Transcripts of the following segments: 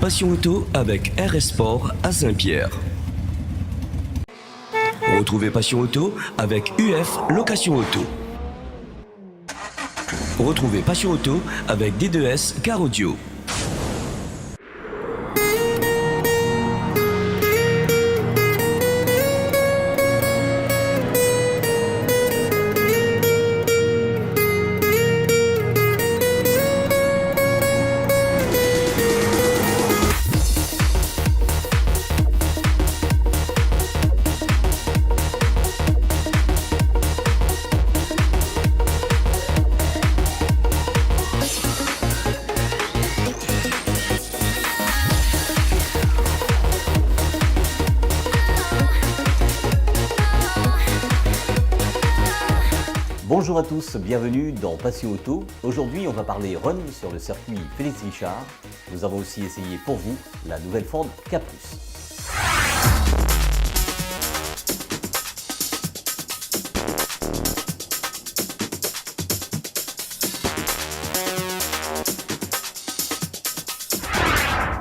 Passion Auto avec RS Sport à Saint-Pierre. Retrouvez Passion Auto avec UF Location Auto. Retrouvez Passion Auto avec D2S Car Audio. Bonjour à tous, bienvenue dans Passion Auto. Aujourd'hui, on va parler run sur le circuit Félix Guichard. Nous avons aussi essayé pour vous la nouvelle Ford K+.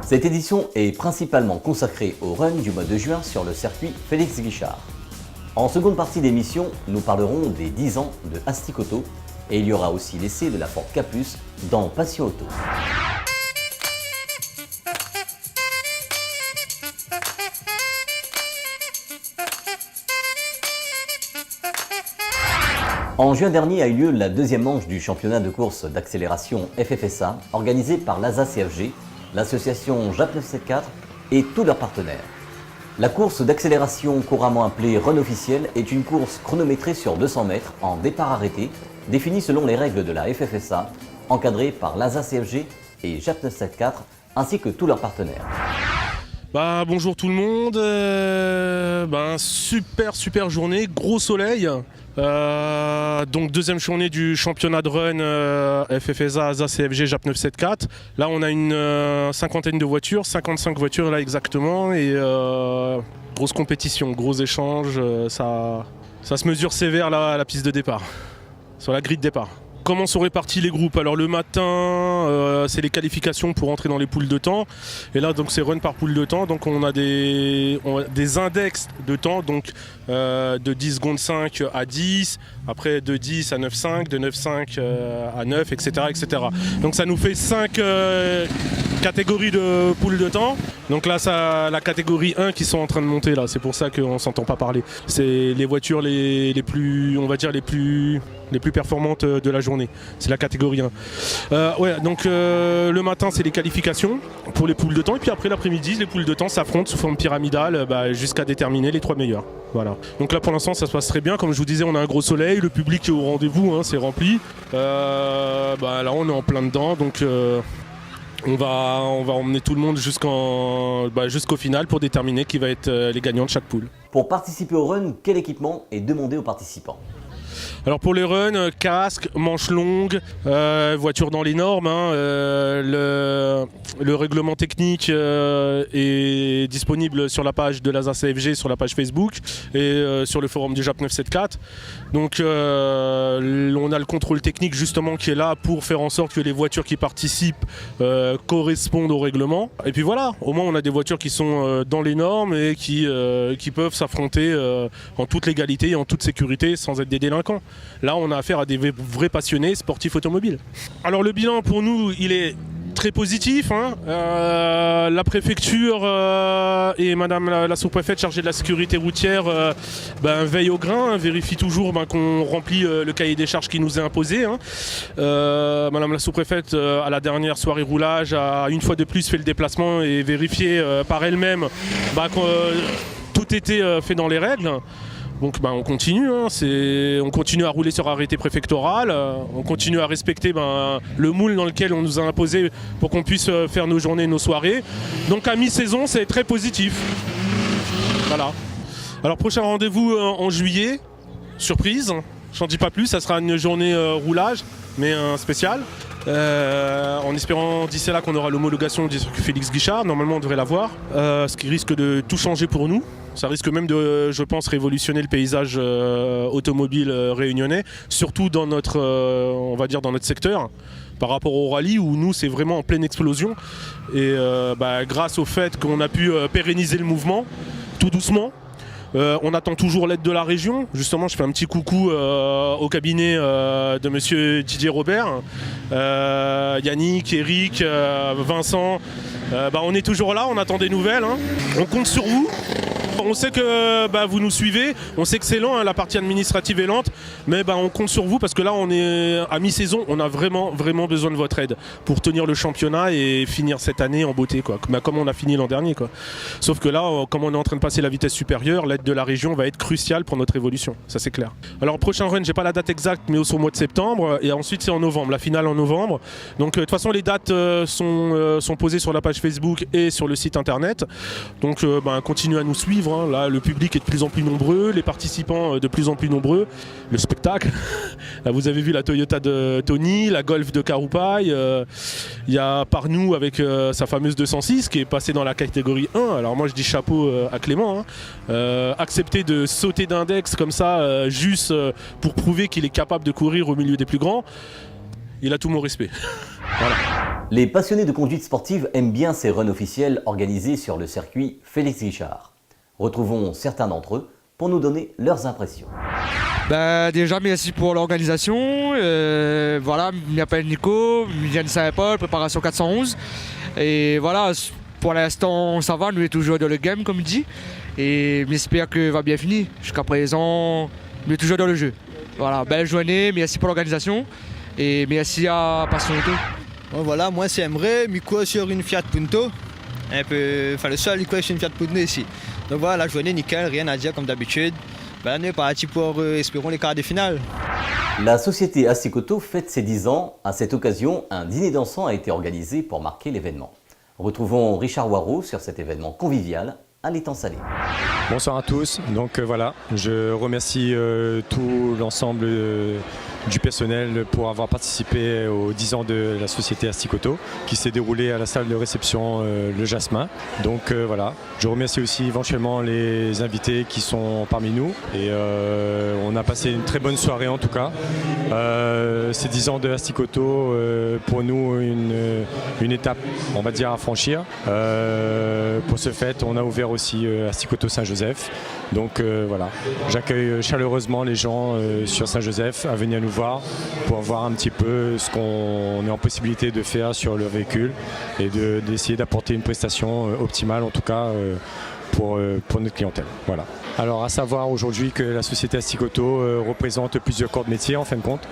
Cette édition est principalement consacrée au run du mois de juin sur le circuit Félix Guichard. En seconde partie d'émission, nous parlerons des 10 ans de Astic Auto et il y aura aussi l'essai de la Ford K+ dans Passion Auto. En juin dernier a eu lieu la deuxième manche du championnat de course d'accélération FFSA organisé par l'ASA-CFG, l'association JAP 974 et tous leurs partenaires. La course d'accélération couramment appelée Run officiel est une course chronométrée sur 200 mètres en départ arrêté, définie selon les règles de la FFSA, encadrée par l'ASA-CFG et JAP 974 ainsi que tous leurs partenaires. Bonjour tout le monde, super journée, gros soleil. Donc deuxième journée du championnat de run FFSA, ASA, CFG, JAP 974. Là on a une cinquantaine de voitures, 55 voitures là exactement et grosse compétition, gros échange, ça se mesure sévère là à la piste de départ, sur la grille de départ. Comment sont répartis les groupes? Alors le matin, c'est les qualifications pour entrer dans les poules de temps. Et là, donc c'est run par poule de temps. Donc on a des index de temps, donc de 10 secondes 5 à 10, après de 10 à 9,5, de 9,5 à 9, etc., etc. Donc ça nous fait 5 catégories de poules de temps. Donc là, ça, la catégorie 1 qui sont en train de monter là. C'est pour ça qu'on ne s'entend pas parler. C'est les voitures les plus, on va dire, les plus performantes de la journée. C'est la catégorie 1. Donc le matin, c'est les qualifications pour les poules de temps. Et puis après l'après-midi, les poules de temps s'affrontent sous forme pyramidale jusqu'à déterminer les 3 meilleurs. Voilà. Donc là, pour l'instant, ça se passe très bien. Comme je vous disais, on a un gros soleil. Le public est au rendez-vous, c'est rempli. Là, on est en plein dedans. Donc on va emmener tout le monde jusqu'au final pour déterminer qui va être les gagnants de chaque poule. Pour participer au run, quel équipement est demandé aux participants ? Alors pour les runs, casque, manches longues, voiture dans les normes. Le règlement technique est disponible sur la page de l'ASA-CFG, sur la page Facebook et sur le forum du JAP 974. Donc on a le contrôle technique justement qui est là pour faire en sorte que les voitures qui participent correspondent au règlement. Et puis voilà, au moins on a des voitures qui sont dans les normes et qui peuvent s'affronter en toute légalité et en toute sécurité sans être des délinquants. Là, on a affaire à des vrais passionnés sportifs automobiles. Alors le bilan pour nous, il est très positif. La préfecture et madame la sous-préfète chargée de la sécurité routière veillent au grain, vérifient toujours qu'on remplit le cahier des charges qui nous est imposé. Madame la sous-préfète, à la dernière soirée roulage, a une fois de plus fait le déplacement et vérifié par elle-même que tout était fait dans les règles. Donc on continue, on continue à rouler sur arrêté préfectoral, on continue à respecter le moule dans lequel on nous a imposé pour qu'on puisse faire nos journées, nos soirées. Donc à mi-saison, c'est très positif. Voilà. Alors prochain rendez-vous en juillet, surprise, j'en dis pas plus, ça sera une journée roulage, mais un spécial. En espérant d'ici là qu'on aura l'homologation du circuit Félix Guichard, normalement on devrait l'avoir, ce qui risque de tout changer pour nous. Ça risque même de, je pense, révolutionner le paysage automobile réunionnais, surtout dans notre, on va dire dans notre secteur, par rapport au rallye où nous c'est vraiment en pleine explosion. Et grâce au fait qu'on a pu pérenniser le mouvement tout doucement. On attend toujours l'aide de la région. Justement, je fais un petit coucou au cabinet de monsieur Didier Robert, Yannick, Eric, Vincent. On est toujours là, on attend des nouvelles. Hein. On compte sur vous. On sait que vous nous suivez, on sait que c'est lent, hein, la partie administrative est lente, mais on compte sur vous parce que là on est à mi-saison, on a vraiment besoin de votre aide pour tenir le championnat et finir cette année en beauté, quoi. Comme on a fini l'an dernier, quoi. Sauf que là, comme on est en train de passer la vitesse supérieure, l'aide de la région va être cruciale pour notre évolution, ça c'est clair. Alors prochain run, j'ai pas la date exacte, mais au mois de septembre, et ensuite c'est en novembre, la finale en novembre. Donc de toute façon les dates sont posées sur la page Facebook et sur le site internet. Donc continuez à nous suivre. Là, le public est de plus en plus nombreux, les participants de plus en plus nombreux, le spectacle. Là, vous avez vu la Toyota de Tony, la Golf de Karoupaï. Il y a Parnou avec sa fameuse 206 qui est passée dans la catégorie 1. Alors moi, je dis chapeau à Clément. Accepter de sauter d'index comme ça, juste pour prouver qu'il est capable de courir au milieu des plus grands, il a tout mon respect. Voilà. Les passionnés de conduite sportive aiment bien ces runs officiels organisés sur le circuit Félix Guichard. Retrouvons certains d'entre eux pour nous donner leurs impressions. Déjà, merci pour l'organisation. Voilà, je m'appelle Nico, je viens de Saint-Paul, préparation 411. Et voilà, pour l'instant, ça va, nous sommes toujours dans le game, comme dit. Et j'espère que va bien finir. Jusqu'à présent, nous sommes toujours dans le jeu. Voilà, belle journée, merci pour l'organisation. Et merci à Passion Auto. Bon, voilà, moi c'est Emre, Miko sur une Fiat Punto. Le seul qui est sur une Fiat Punto ici. Donc voilà, la journée nickel, rien à dire comme d'habitude. On est parti pour, espérons, les quarts de finale. La société Asticoto fête ses 10 ans. À cette occasion, un dîner dansant a été organisé pour marquer l'événement. Retrouvons Richard Waro sur cet événement convivial à l'étang salé. Bonsoir à tous. Donc voilà, je remercie tout l'ensemble du personnel pour avoir participé aux 10 ans de la société Asticoto qui s'est déroulée à la salle de réception Le Jasmin. Donc voilà, je remercie aussi éventuellement les invités qui sont parmi nous et on a passé une très bonne soirée en tout cas. Ces 10 ans de Asticoto, pour nous une étape on va dire à franchir. Pour ce fait, on a ouvert aussi Asticoto Saint-Joseph. Donc voilà, j'accueille chaleureusement les gens sur Saint-Joseph à venir nous voir pour voir un petit peu ce qu'on est en possibilité de faire sur leur véhicule et d'essayer d'apporter une prestation optimale en tout cas pour notre clientèle. Voilà. Alors à savoir aujourd'hui que la société Asticoto représente plusieurs corps de métier en fin de compte.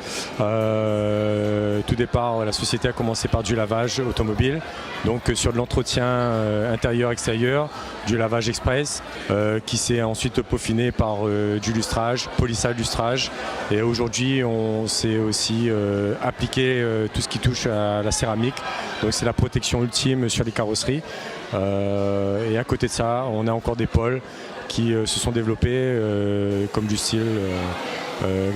Tout départ, la société a commencé par du lavage automobile, donc sur de l'entretien intérieur-extérieur, du lavage express, qui s'est ensuite peaufiné par du lustrage, polissage, lustrage. Et aujourd'hui, on s'est aussi appliqué tout ce qui touche à la céramique. Donc c'est la protection ultime sur les carrosseries. Et à côté de ça, on a encore des pôles qui se sont développés comme du style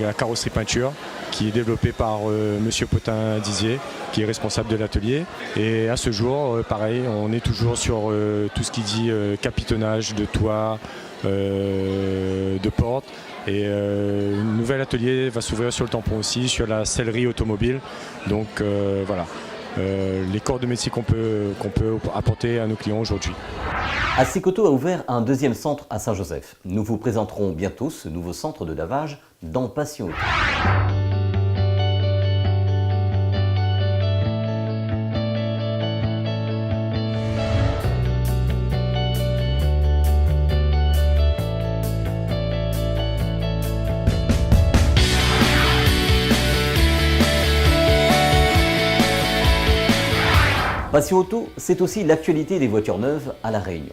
la carrosserie peinture qui est développée par monsieur Potin Dizier qui est responsable de l'atelier. Et à ce jour, pareil, on est toujours sur tout ce qui dit capitonnage de toit, de porte. Et un nouvel atelier va s'ouvrir sur le tampon aussi, sur la sellerie automobile. Donc voilà. Les corps de métier qu'on peut apporter à nos clients aujourd'hui. Asticoto a ouvert un deuxième centre à Saint-Joseph. Nous vous présenterons bientôt ce nouveau centre de lavage dans Passion Auto. Passion Auto, c'est aussi l'actualité des voitures neuves à La Réunion.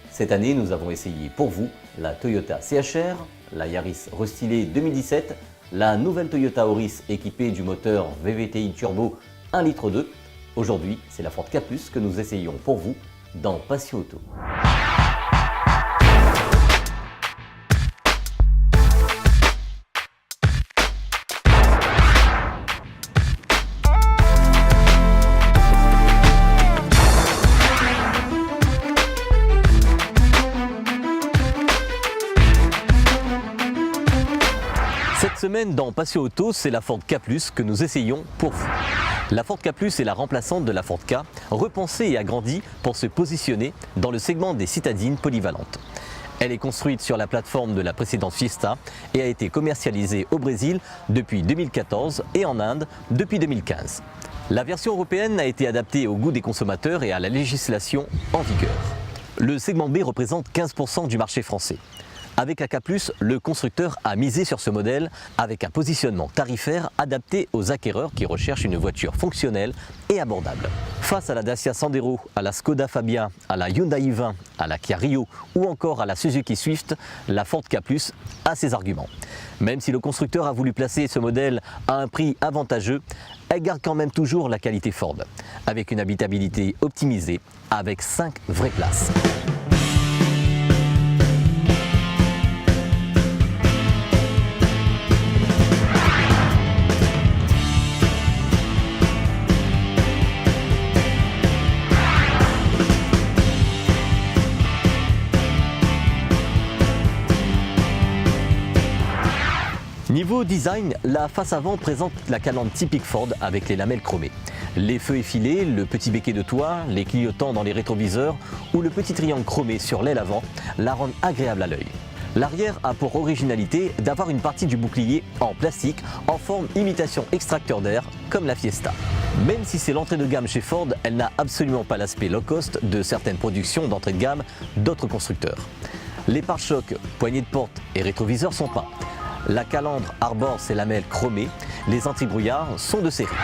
Cette année, nous avons essayé pour vous la Toyota CHR, la Yaris restylée 2017, la nouvelle Toyota Auris équipée du moteur VVTi Turbo 1,2 litre. Aujourd'hui, c'est la Ford K+, que nous essayons pour vous dans Passion Auto. Cette semaine dans Passion Auto, c'est la Ford K+, que nous essayons pour vous. La Ford K+ est la remplaçante de la Ford K, repensée et agrandie pour se positionner dans le segment des citadines polyvalentes. Elle est construite sur la plateforme de la précédente Fiesta et a été commercialisée au Brésil depuis 2014 et en Inde depuis 2015. La version européenne a été adaptée au goût des consommateurs et à la législation en vigueur. Le segment B représente 15% du marché français. Avec la K+, le constructeur a misé sur ce modèle avec un positionnement tarifaire adapté aux acquéreurs qui recherchent une voiture fonctionnelle et abordable. Face à la Dacia Sandero, à la Skoda Fabia, à la Hyundai i20, à la Kia Rio ou encore à la Suzuki Swift, la Ford K+ a ses arguments. Même si le constructeur a voulu placer ce modèle à un prix avantageux, elle garde quand même toujours la qualité Ford, avec une habitabilité optimisée, avec 5 vraies places. Niveau design, la face avant présente la calandre typique Ford avec les lamelles chromées. Les feux effilés, le petit béquet de toit, les clignotants dans les rétroviseurs ou le petit triangle chromé sur l'aile avant la rendent agréable à l'œil. L'arrière a pour originalité d'avoir une partie du bouclier en plastique en forme imitation extracteur d'air comme la Fiesta. Même si c'est l'entrée de gamme chez Ford, elle n'a absolument pas l'aspect low cost de certaines productions d'entrée de gamme d'autres constructeurs. Les pare-chocs, poignées de porte et rétroviseurs sont peints. La calandre arbore ses lamelles chromées, les anti-brouillards sont de série.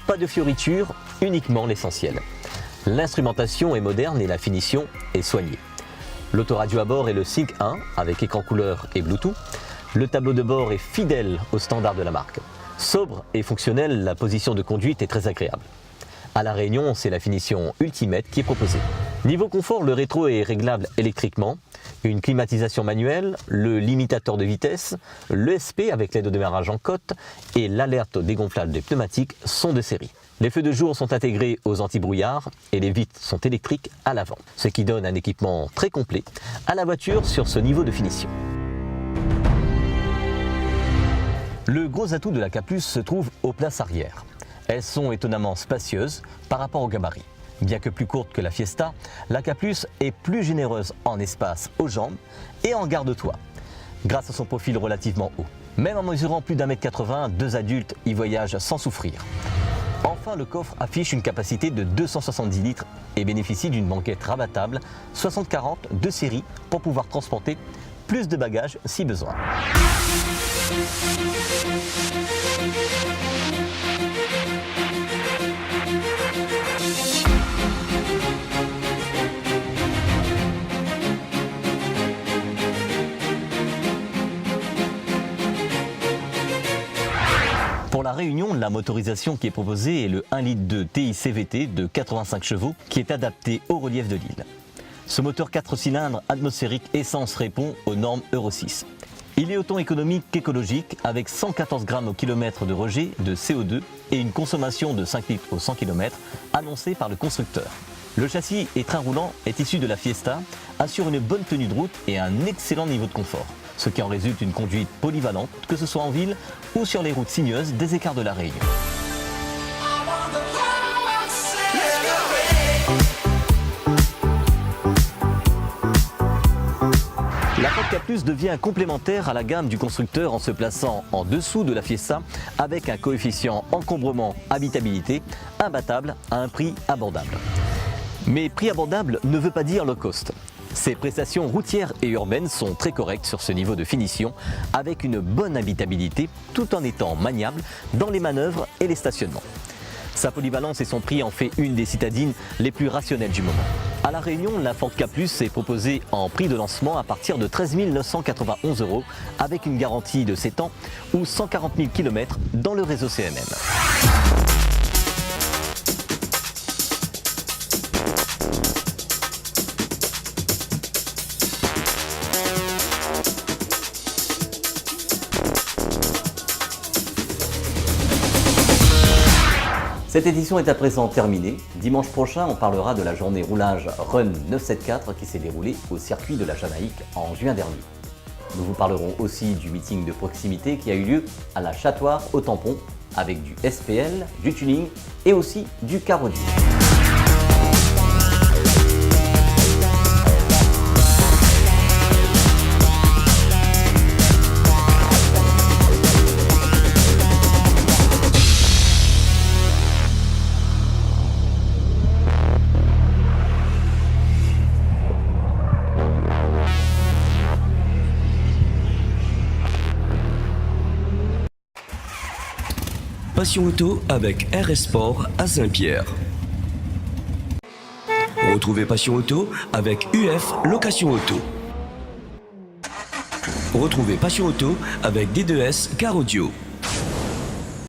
Pas de fioritures, uniquement l'essentiel. L'instrumentation est moderne et la finition est soignée. L'autoradio à bord est le Sync 1 avec écran couleur et Bluetooth. Le tableau de bord est fidèle aux standards de la marque. Sobre et fonctionnel, la position de conduite est très agréable. À La Réunion, c'est la finition Ultimate qui est proposée. Niveau confort, le rétro est réglable électriquement, une climatisation manuelle, le limitateur de vitesse, l'ESP avec l'aide au démarrage en côte et l'alerte dégonflable des pneumatiques sont de série. Les feux de jour sont intégrés aux anti-brouillards et les vitres sont électriques à l'avant, ce qui donne un équipement très complet à la voiture sur ce niveau de finition. Le gros atout de la K+ se trouve aux places arrière. Elles sont étonnamment spacieuses par rapport au gabarit. Bien que plus courte que la Fiesta, la K+ est plus généreuse en espace aux jambes et en garde-toit, grâce à son profil relativement haut. Même en mesurant plus d'1,80 m, deux adultes y voyagent sans souffrir. Enfin, le coffre affiche une capacité de 270 litres et bénéficie d'une banquette rabattable 60-40 de série pour pouvoir transporter plus de bagages si besoin. Pour La Réunion, la motorisation qui est proposée est le 1,2 litre TI CVT de 85 chevaux qui est adapté au relief de l'île. Ce moteur 4 cylindres atmosphérique essence répond aux normes Euro 6. Il est autant économique qu'écologique avec 114 grammes au kilomètre de rejet de CO2 et une consommation de 5 litres au 100 km annoncée par le constructeur. Le châssis et train roulant est issu de la Fiesta, assure une bonne tenue de route et un excellent niveau de confort, ce qui en résulte une conduite polyvalente, que ce soit en ville ou sur les routes sinueuses des écarts de La Réunion. La Ford K+ devient complémentaire à la gamme du constructeur en se plaçant en dessous de la Fiesta avec un coefficient encombrement-habitabilité imbattable à un prix abordable. Mais prix abordable ne veut pas dire low cost. Ses prestations routières et urbaines sont très correctes sur ce niveau de finition avec une bonne habitabilité tout en étant maniable dans les manœuvres et les stationnements. Sa polyvalence et son prix en fait une des citadines les plus rationnelles du moment. À La Réunion, la Ford K+ est proposée en prix de lancement à partir de 13 991 € avec une garantie de 7 ans ou 140 000 km dans le réseau CMM. Cette édition est à présent terminée. Dimanche prochain, on parlera de la journée roulage Run 974 qui s'est déroulée au circuit de la Jamaïque en juin dernier. Nous vous parlerons aussi du meeting de proximité qui a eu lieu à la Châtoire au Tampon avec du SPL, du tuning et aussi du carodier. Passion Auto avec RS Sport à Saint-Pierre. Retrouvez Passion Auto avec UF Location Auto. Retrouvez Passion Auto avec D2S Car Audio.